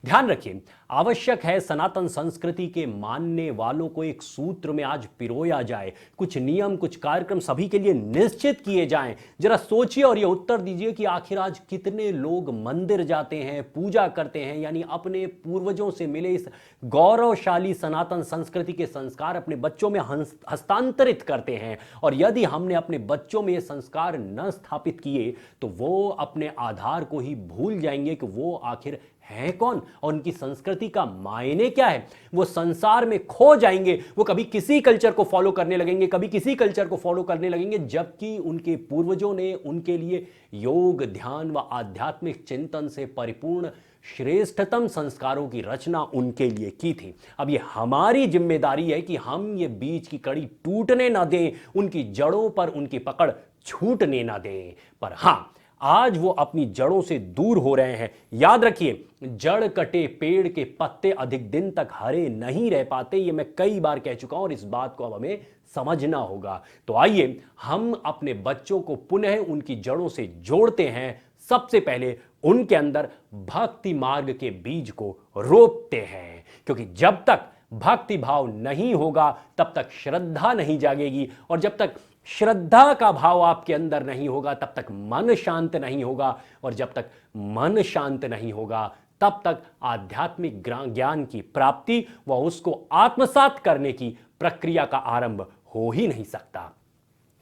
ध्यान रखिए, आवश्यक है सनातन संस्कृति के मानने वालों को एक सूत्र में आज पिरोया जाए, कुछ नियम, कुछ कार्यक्रम सभी के लिए निश्चित किए जाएं। जरा सोचिए और ये उत्तर दीजिए कि आखिर आज कितने लोग मंदिर जाते हैं, पूजा करते हैं, यानी अपने पूर्वजों से मिले इस गौरवशाली सनातन संस्कृति के संस्कार अपने बच्चों में हस्तांतरित करते हैं। और यदि हमने अपने बच्चों में ये संस्कार न स्थापित किए तो वो अपने आधार को ही भूल जाएंगे कि वो आखिर है कौन और उनकी संस्कृति का मायने क्या है। वो संसार में खो जाएंगे, वो कभी किसी कल्चर को फॉलो करने लगेंगे, कभी किसी कल्चर को फॉलो करने लगेंगे, जबकि उनके पूर्वजों ने उनके लिए योग, ध्यान व आध्यात्मिक चिंतन से परिपूर्ण श्रेष्ठतम संस्कारों की रचना उनके लिए की थी। अब ये हमारी जिम्मेदारी है कि हम ये बीज की कड़ी टूटने ना दें, उनकी जड़ों पर उनकी पकड़ छूटने ना दें। पर हां, आज वो अपनी जड़ों से दूर हो रहे हैं। याद रखिए, जड़ कटे पेड़ के पत्ते अधिक दिन तक हरे नहीं रह पाते, ये मैं कई बार कह चुका हूं और इस बात को अब हमें समझना होगा। तो आइए हम अपने बच्चों को पुनः उनकी जड़ों से जोड़ते हैं। सबसे पहले उनके अंदर भक्ति मार्ग के बीज को रोपते हैं, क्योंकि जब तक भक्ति भाव नहीं होगा तब तक श्रद्धा नहीं जागेगी, और जब तक श्रद्धा का भाव आपके अंदर नहीं होगा तब तक मन शांत नहीं होगा, और जब तक मन शांत नहीं होगा तब तक आध्यात्मिक ज्ञान की प्राप्ति व उसको आत्मसात करने की प्रक्रिया का आरंभ हो ही नहीं सकता।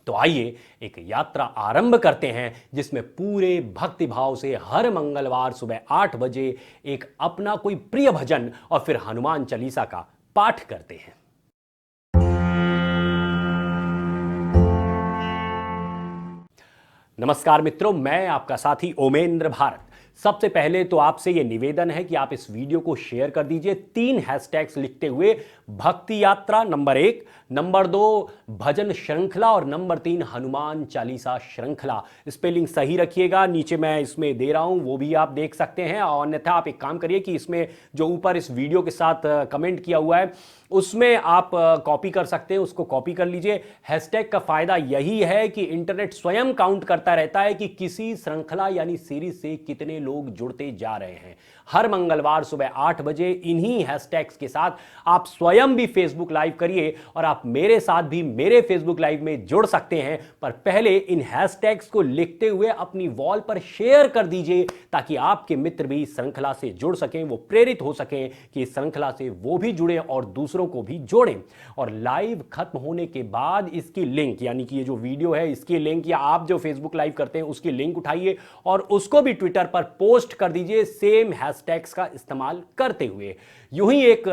तो आइए एक यात्रा आरंभ करते हैं जिसमें पूरे भक्ति भाव से हर मंगलवार सुबह 8 बजे एक अपना कोई प्रिय भजन और फिर हनुमान चालीसा का पाठ करते हैं। नमस्कार मित्रों, मैं आपका साथी ओमेंद्र भारत। सबसे पहले तो आपसे यह निवेदन है कि आप इस वीडियो को शेयर कर दीजिए 3 हैशटैग्स लिखते हुए, भक्ति यात्रा नंबर 1, नंबर 2 भजन श्रृंखला और नंबर 3 हनुमान चालीसा श्रृंखला। स्पेलिंग सही रखिएगा, नीचे मैं इसमें दे रहा हूं वो भी आप देख सकते हैं। और अन्यथा आप एक काम करिए कि इसमें जो ऊपर इस वीडियो के साथ कमेंट किया हुआ है उसमें आप कॉपी कर सकते हैं, उसको कॉपी कर लीजिए। हैशटैग का फायदा यही है कि इंटरनेट स्वयं काउंट करता रहता है कि किसी श्रृंखला यानी सीरीज से कितने लोग जुड़ते जा रहे हैं। हर मंगलवार सुबह 8 बजे इन्हीं हैशटैग्स के साथ आप स्वयं भी फेसबुक लाइव करिए और आप मेरे साथ भी मेरे फेसबुक लाइव में जुड़ सकते हैं। पर पहले इन हैशटैग्स को लिखते हुए अपनी वॉल पर शेयर कर दीजिए ताकि आपके मित्र भी श्रृंखला से जुड़ सकें, वो प्रेरित हो सकें कि इस श्रृंखला से वो भी जुड़ें और दूसरों को भी जोड़ें। और लाइव खत्म होने के बाद इसकी लिंक, यानी कि ये जो वीडियो है इसकी लिंक, या आप जो फेसबुक लाइव करते हैं उसकी लिंक उठाइए और उसको भी ट्विटर पर पोस्ट कर दीजिए सेम हैशटैग्स का इस्तेमाल करते हुए। यूं ही एक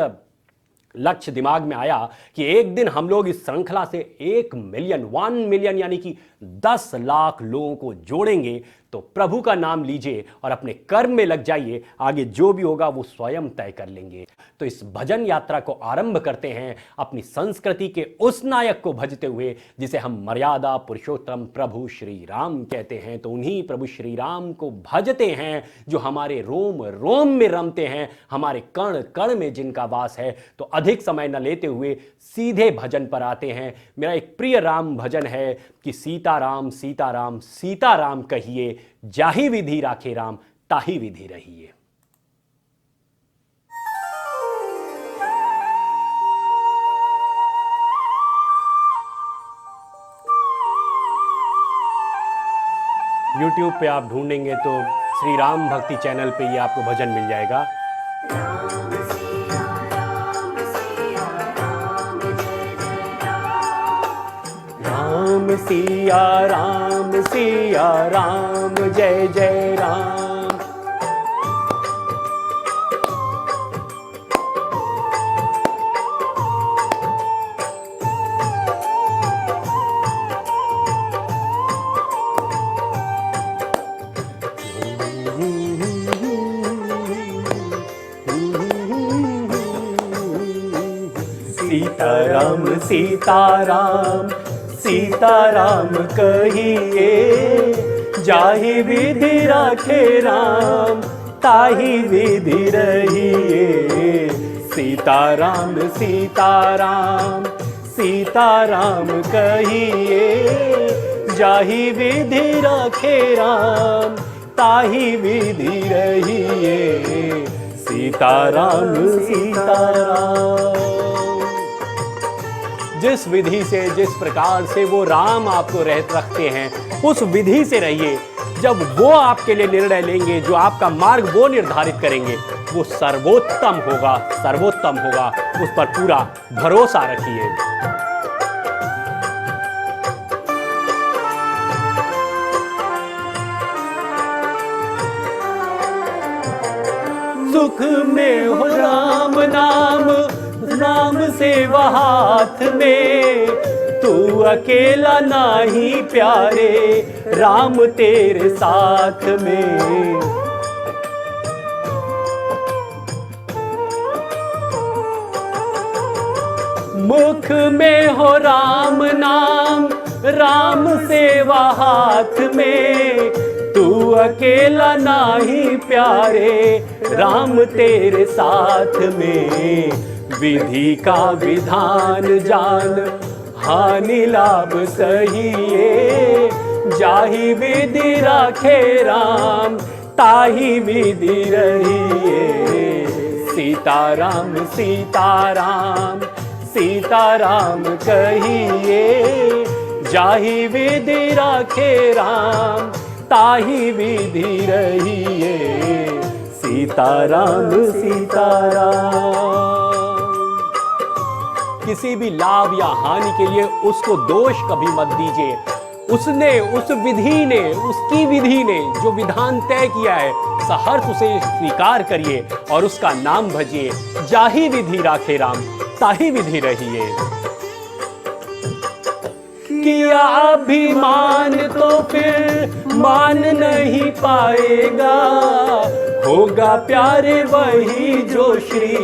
लक्ष्य दिमाग में आया कि एक दिन हम लोग इस श्रृंखला से 1 मिलियन यानी कि 10 लाख लोगों को जोड़ेंगे। तो प्रभु का नाम लीजिए और अपने कर्म में लग जाइए, आगे जो भी होगा वो स्वयं तय कर लेंगे। तो इस भजन यात्रा को आरंभ करते हैं अपनी संस्कृति के उस नायक को भजते हुए जिसे हम मर्यादा पुरुषोत्तम प्रभु श्री राम कहते हैं। तो उन्हीं प्रभु श्री राम को भजते हैं जो हमारे रोम रोम में रमते हैं, हमारे कण कण में जिनका वास है। तो अधिक समय न लेते हुए सीधे भजन पर आते हैं। मेरा एक प्रिय राम भजन है कि सीताराम सीताराम सीताराम कहिए, जाहि विधि राखे राम ताहि विधि रहिए। YouTube पे आप ढूंढेंगे तो श्री राम भक्ति चैनल पे ये आपको भजन मिल जाएगा। राम सिया राम जय जय राम। सीताराम सीताराम सीताराम कहिए, जाहि विधि राखे राम ताहि विधि रहिए। सीताराम सीताराम सीताराम कहिए, जाहि विधि राखे राम ताहि विधि रहिए। सीताराम सीताराम। जिस विधि से, जिस प्रकार से वो राम आपको रखते हैं, उस विधि से रहिए। जब वो आपके लिए निर्णय लेंगे, जो आपका मार्ग वो निर्धारित करेंगे, वो सर्वोत्तम होगा, सर्वोत्तम होगा। उस पर पूरा भरोसा रखिए। सुख में हो राम नाम, नाम सेवा हाथ में, तू अकेला नाही प्यारे, राम तेरे साथ में। मुख में हो राम नाम, राम सेवा हाथ में, तू अकेला नाही प्यारे, राम तेरे साथ में। विधि का विधान जान, हानि लाभ सहिए, जाहि विधि राखे राम, ताहि विधि रहिए। सीताराम सीताराम सीताराम कहिए, जाहि विधि राखे राम, ताहि विधि रहिए। सीताराम सीताराम। किसी भी लाभ या हानि के लिए उसको दोष कभी मत दीजिए। उसने, उस विधि ने, उसकी विधि ने जो विधान तय किया है, सहर्ष उसे स्वीकार करिए और उसका नाम भजिए। जाहि विधि राखे राम, ताहि विधि रहिए। किया अभिमान तो फिर मान नहीं पाएगा, होगा प्यारे वही जो श्री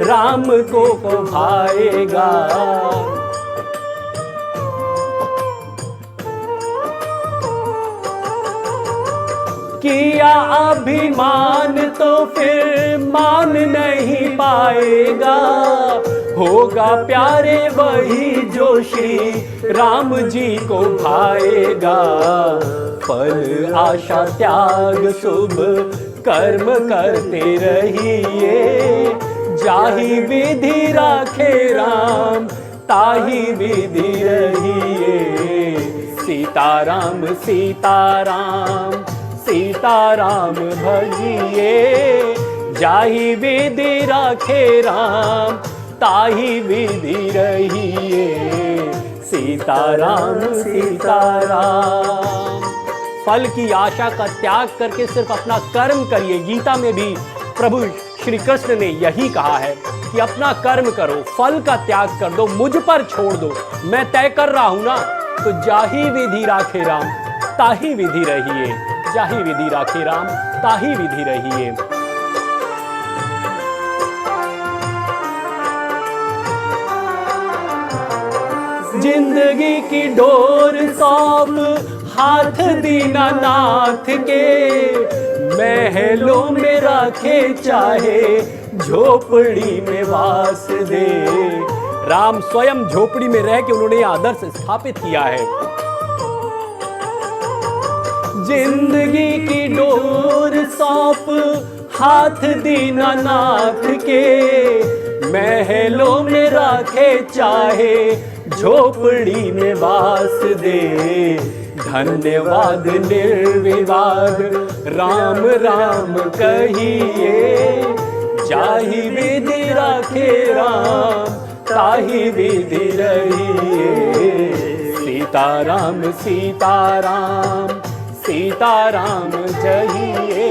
राम को भाएगा। किया अभिमान तो फिर मान नहीं पाएगा, होगा प्यारे वही जो श्री राम जी को भाएगा। फल आशा त्याग शुभ कर्म करते रहिए, जाहि विधि राखे राम, ताहि विधि रहिए। सीताराम सीताराम सीताराम भजिए, जाहि विधि राखे राम, ताहि विधि रहिए। सीताराम सीताराम। फल की आशा का त्याग करके सिर्फ अपना कर्म करिए। गीता में भी प्रभु श्री कृष्ण ने यही कहा है कि अपना कर्म करो, फल का त्याग कर दो, मुझ पर छोड़ दो, मैं तय कर रहा हूं ना। तो जाहि विधि राखे राम, ताहि विधि रहिए। जाहि विधि राखे राम, ताहि विधि रहिए। जिंदगी की डोर सौंप हाथ दीनानाथ के, महलों में रखे चाहे झोपड़ी में वास दे। राम स्वयं झोपड़ी में रह के उन्होंने आदर्श स्थापित किया है। जिंदगी की डोर सौंप हाथ दीनानाथ के, महलों में रखे चाहे झोपड़ी में वास दे। धन्यवाद निर्विवाद राम राम कहिए, जाहि विधि राखे राम, ताहि विधि रहिए। सीताराम सीताराम सीताराम जहिए,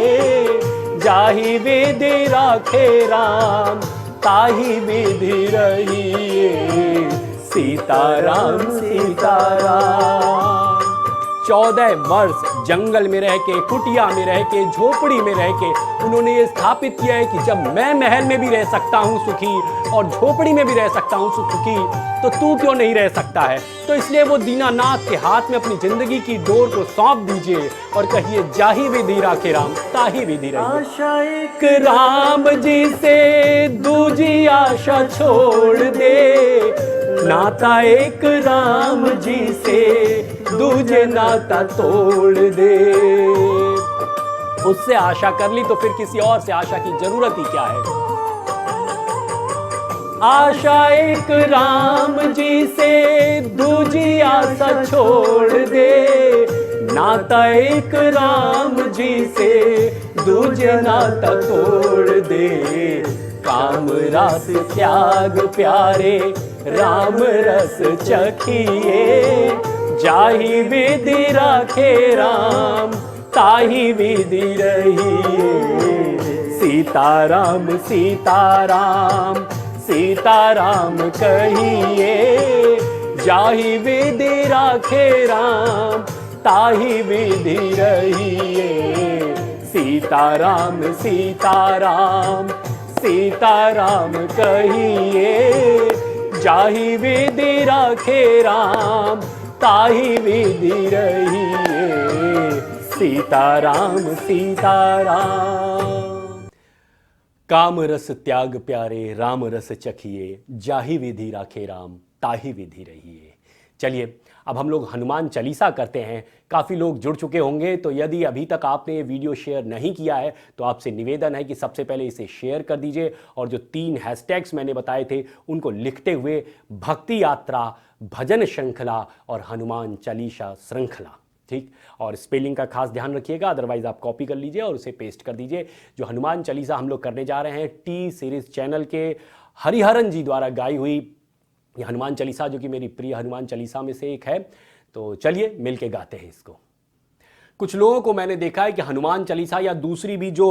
जाहि विधि राखे राम, ताहि विधि रहिए। सीताराम सीताराम। 14 वर्ष जंगल में रह के, कुटिया में रह के, झोपड़ी में रह के उन्होंने ये स्थापित किया है कि जब मैं महल में भी रह सकता हूँ सुखी और झोपड़ी में भी रह सकता हूँ सुखी, तो तू क्यों नहीं रह सकता है। तो इसलिए वो दीनानाथ के हाथ में अपनी जिंदगी की डोर को सौंप दीजिए और कहिए, जाहि विधि राखे राम, ताहि विधि रहिए। आशा एक राम जी से दूजी आशा छोड़ दे, नाता एक राम जी से दूजे नाता तोड़ दे। उससे आशा कर ली तो फिर किसी और से आशा की जरूरत ही क्या है। आशा एक राम जी से, दूजी आशा छोड़ दे। नाता एक राम जी से, दूजे नाता तोड़ दे। काम रस त्याग प्यारे, राम रस चखिए। जाहि विधि राखे राम, ताहि विधि रहिए। सीताराम सीताराम सीताराम कहिए। जाहि विधि राखे राम, ताहि विधि रहिए। सीताराम सीताराम सीताराम कहिए। जाहि विधि राखे राम, ताहि विधि रहिए। सीताराम सीताराम। काम रस त्याग प्यारे, राम रस चखिए। जाहि विधि राखे राम, ताहि विधि रहिए। चलिए अब हम लोग हनुमान चालीसा करते हैं। काफ़ी लोग जुड़ चुके होंगे, तो यदि अभी तक आपने ये वीडियो शेयर नहीं किया है तो आपसे निवेदन है कि सबसे पहले इसे शेयर कर दीजिए, और जो 3 हैशटैग्स मैंने बताए थे उनको लिखते हुए भक्ति यात्रा, भजन श्रृंखला और हनुमान चालीसा श्रृंखला, ठीक, और स्पेलिंग का खास ध्यान रखिएगा, अदरवाइज आप कॉपी कर लीजिए और उसे पेस्ट कर दीजिए। जो हनुमान चालीसा हम लोग करने जा रहे हैं टी सीरीज चैनल के हरिहरन जी द्वारा गाई हुई ये हनुमान चालीसा, जो कि मेरी प्रिय हनुमान चालीसा में से एक है। तो चलिए मिलके गाते हैं इसको। कुछ लोगों को मैंने देखा है कि हनुमान चालीसा या दूसरी भी जो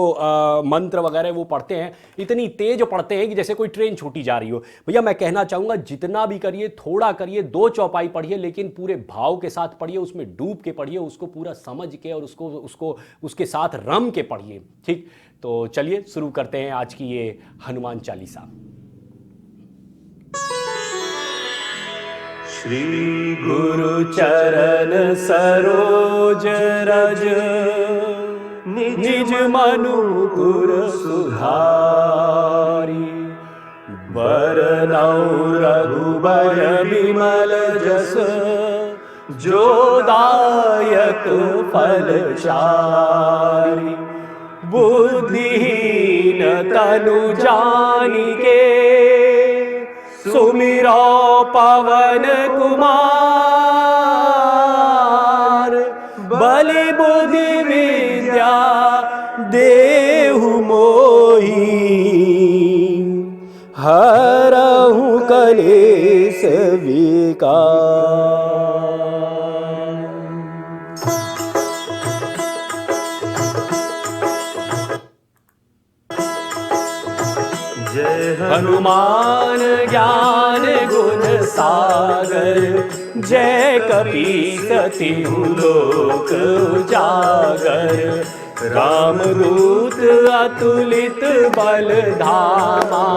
मंत्र वगैरह वो पढ़ते हैं, इतनी तेज पढ़ते हैं कि जैसे कोई ट्रेन छूटी जा रही हो। भैया मैं कहना चाहूँगा जितना भी करिए थोड़ा करिए, 2 चौपाई पढ़िए, लेकिन पूरे भाव के साथ पढ़िए, उसमें डूब के पढ़िए, उसको पूरा समझ के और उसको उसके साथ रम के पढ़िए, ठीक। तो चलिए शुरू करते हैं आज की ये हनुमान चालीसा। श्री गुरु चरण सरोज रज, निज मनुपुर सुधारी। बरनउँ रघुबर विमल जस, जो दायक फल चारि। बुद्धिहीन तनु जानिके, सुमिरो पवन कुमार। बलि बुद्धि विद्या देहु मोहि, हरहु कलेश विकार। जय हनुमान ज्ञान गुण सागर, जय कपीस तिहु लोक उजागर। रामदूत अतुलित बल धामा,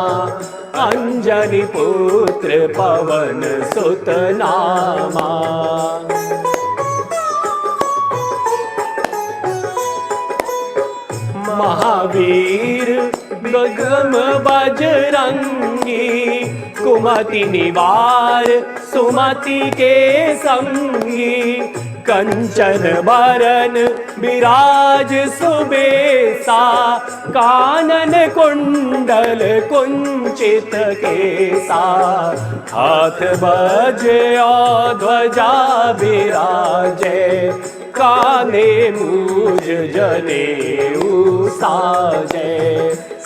अंजनी पुत्र पवन सुत नामा। महावीर विक्रम बजरंगी, कुमति निवार सुमति के संगी। कंचन बरन विराज सुबेसा, कानन कुंडल कुंचित केसा। हाथ बज्र ध्वजा विराजे, काने मूज जनेऊ साजे।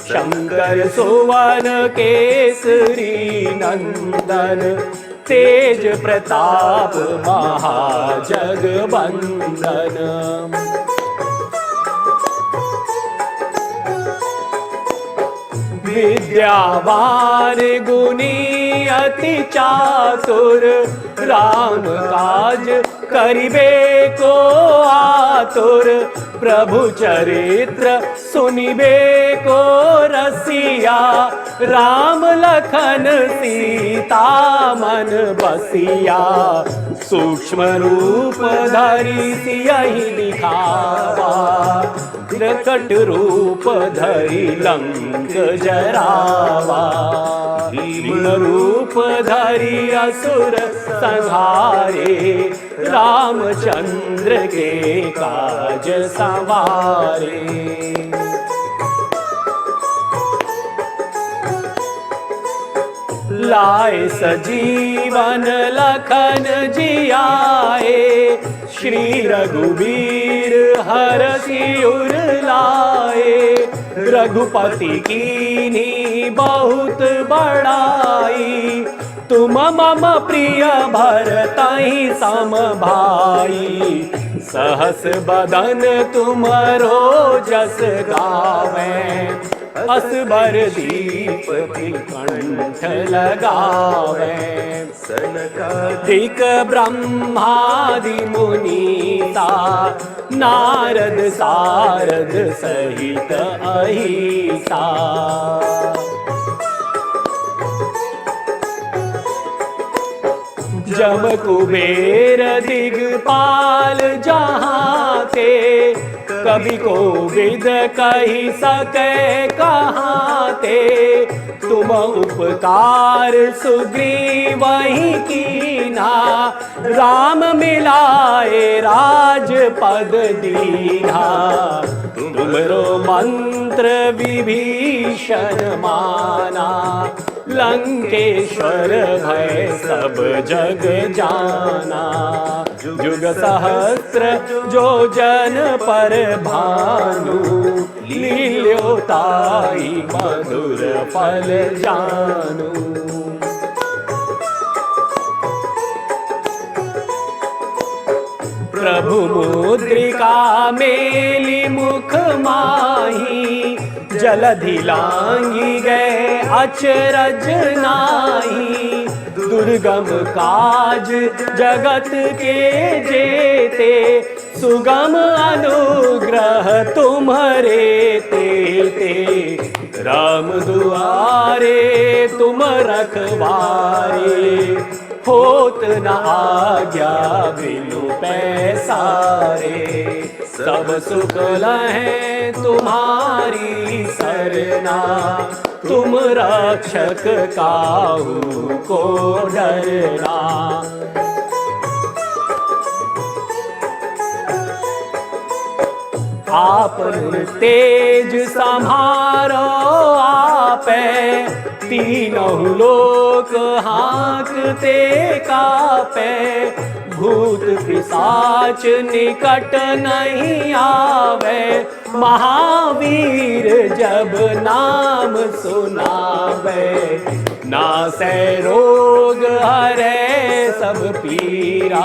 शंकर सुवन केसरी नंदन, तेज प्रताप महाजगवंदन। विद्यावान गुणी अति चातुर, राम काज करिबे को आतुर। प्रभु चरित्र सुनिबे को रसिया, राम लखन सीता मन बसिया। सूक्ष्म रूप धरि सियहि दिखावा, प्रकट रूप धरि लंक जरावा। भीम रूप धरि असुर संहारे, रामचंद्र के काज संवारे। लाए सजीवन लखन जियाए, श्री रघुबीर हरषि उर लाए। रघुपति कीन्ही बहुत बड़ाई, तुम मम प्रिय भरतहि सम भाई। सहस बदन तुमरो जस गावें, असबर दीप कंठ लगावें। सनकादिक ब्रह्मादि मुनीसा, नारद सारद सहित अहिसा। जब कुबेर दिगपाल जहाँ ते, कवि को विद कही सके कहाँ ते। तुम उपकार सुग्रीवहि कीन्हा, राम मिलाए राजपद दीन्हा। तुमरो मंत्र विभीषण माना, लंकेश्वर भय सब जग जाना। जुग सहस्र जो जन पर भानु, लील्योताई मधुर फल जानू। प्रभु मुद्रिका मेली मुख माही, जलधि लांगी गए अचरज नाही। दुर्गम काज जगत के जेते, सुगम अनुग्रह तुम्हारे तेते। राम दुआरे तुम रखवारे, होत न आज्ञा बिनु पैसारे। सब सुख लहे तुम्हारी सरना, तुम रक्षक काहू को डरना। आपन तेज सम्हारो आपे, तीनों लोक हाँकते कापे। भूत पिशाच निकट नहीं आवे, महावीर जब नाम सुनावे। नासै रोग हरै सब पीरा,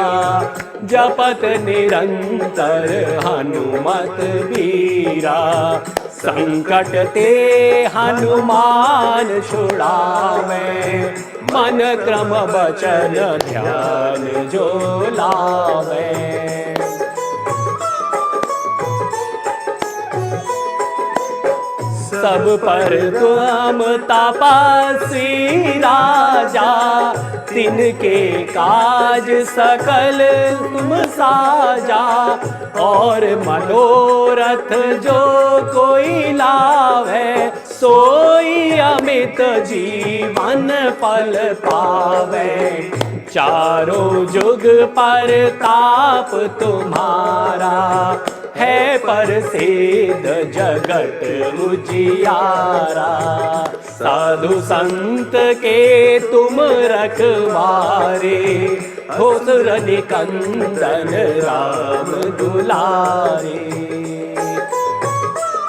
जपत निरंतर हनुमत बीरा। संकट ते हनुमान छुड़ावे, मन क्रम बचन ध्यान जो लावे। सब पर तुम तपस्वी राजा, तिनके काज सकल तुम साजा। और मनोरथ जो कोई लावे, सोई अमित जीवन फल पावे। चारों जुग पर ताप तुम्हारा, है प्रसिद्ध जगत उजियारा। साधु संत के तुम रखवारे, असुर निकंदन राम दुलारे।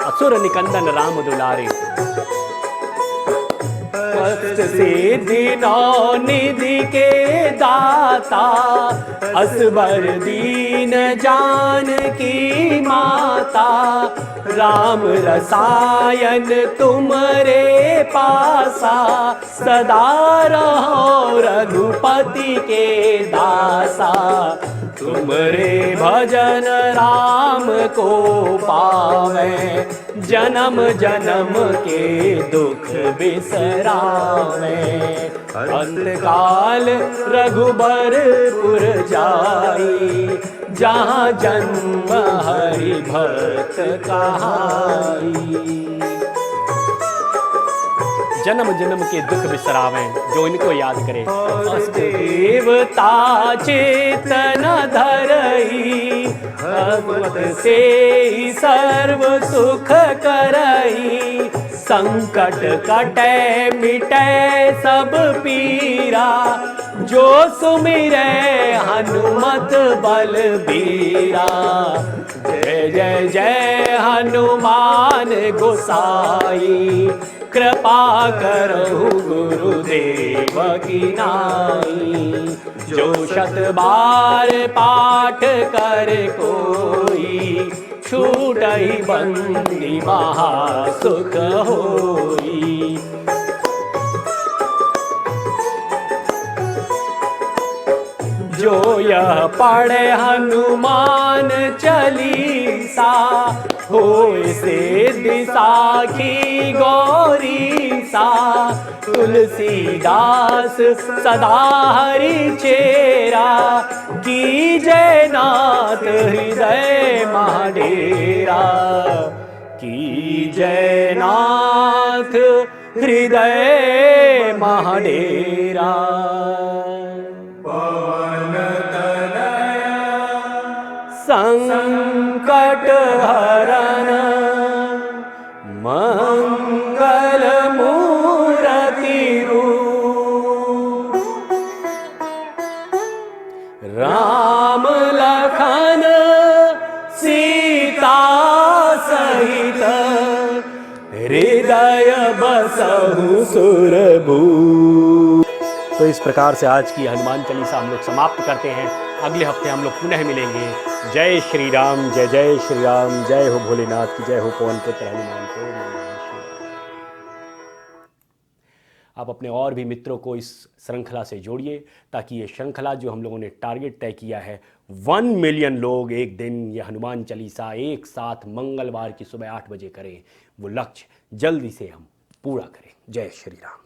असुर निकंदन राम दुलारे। सिद्धि नौ निधि के दाता, असबर दीन जानकी माता। राम रसायन तुमरे पासा, सदा रहो रघुपति के दासा। तुमरे भजन राम को पावे, जन्म जन्म के दुख बिसरावे। अंतकाल रघुबरपुर जाई, जहाँ जन्म हरि भक्त कहाई। जन्म जन्म के दुख बिसरावें जो इनको याद करे। अष्ट देवता चेतन धरई, भगवत से सर्व सुख करई। संकट कटे मिटे सब पीरा, जो सुमिरे हनुमत बलबीरा। जय जय जय हनुमान गोसाई, कृपा करहु गुरुदेव की नाई। जो शत बार पाठ कर कोई, छूटहि बंदी महासुख होई। जो यह पढ़े हनुमान चालीसा, होय सिद्धि साखी गौरी सा। तुलसीदास सदा हरि चेरा, की जय नाथ हृदय महाडेरा। की जय नाथ हृदय महाडेरा। संकट हरन मंगल मूर्ति रूप, राम लखन सीता सहित, हृदय बसहु सुरभूप। तो इस प्रकार से आज की हनुमान चालीसा हम लोग समाप्त करते हैं। अगले हफ्ते हम लोग पुनः मिलेंगे। जय श्री राम, जय जय श्री राम, जय हो भोलेनाथ की जय हो, पवन पुत्र हनुमान को। आप अपने और भी मित्रों को इस श्रृंखला से जोड़िए, ताकि ये श्रृंखला जो हम लोगों ने टारगेट तय किया है 1 मिलियन लोग एक दिन ये हनुमान चालीसा एक साथ मंगलवार की सुबह 8 बजे करें, वो लक्ष्य जल्दी से हम पूरा करें। जय श्री राम।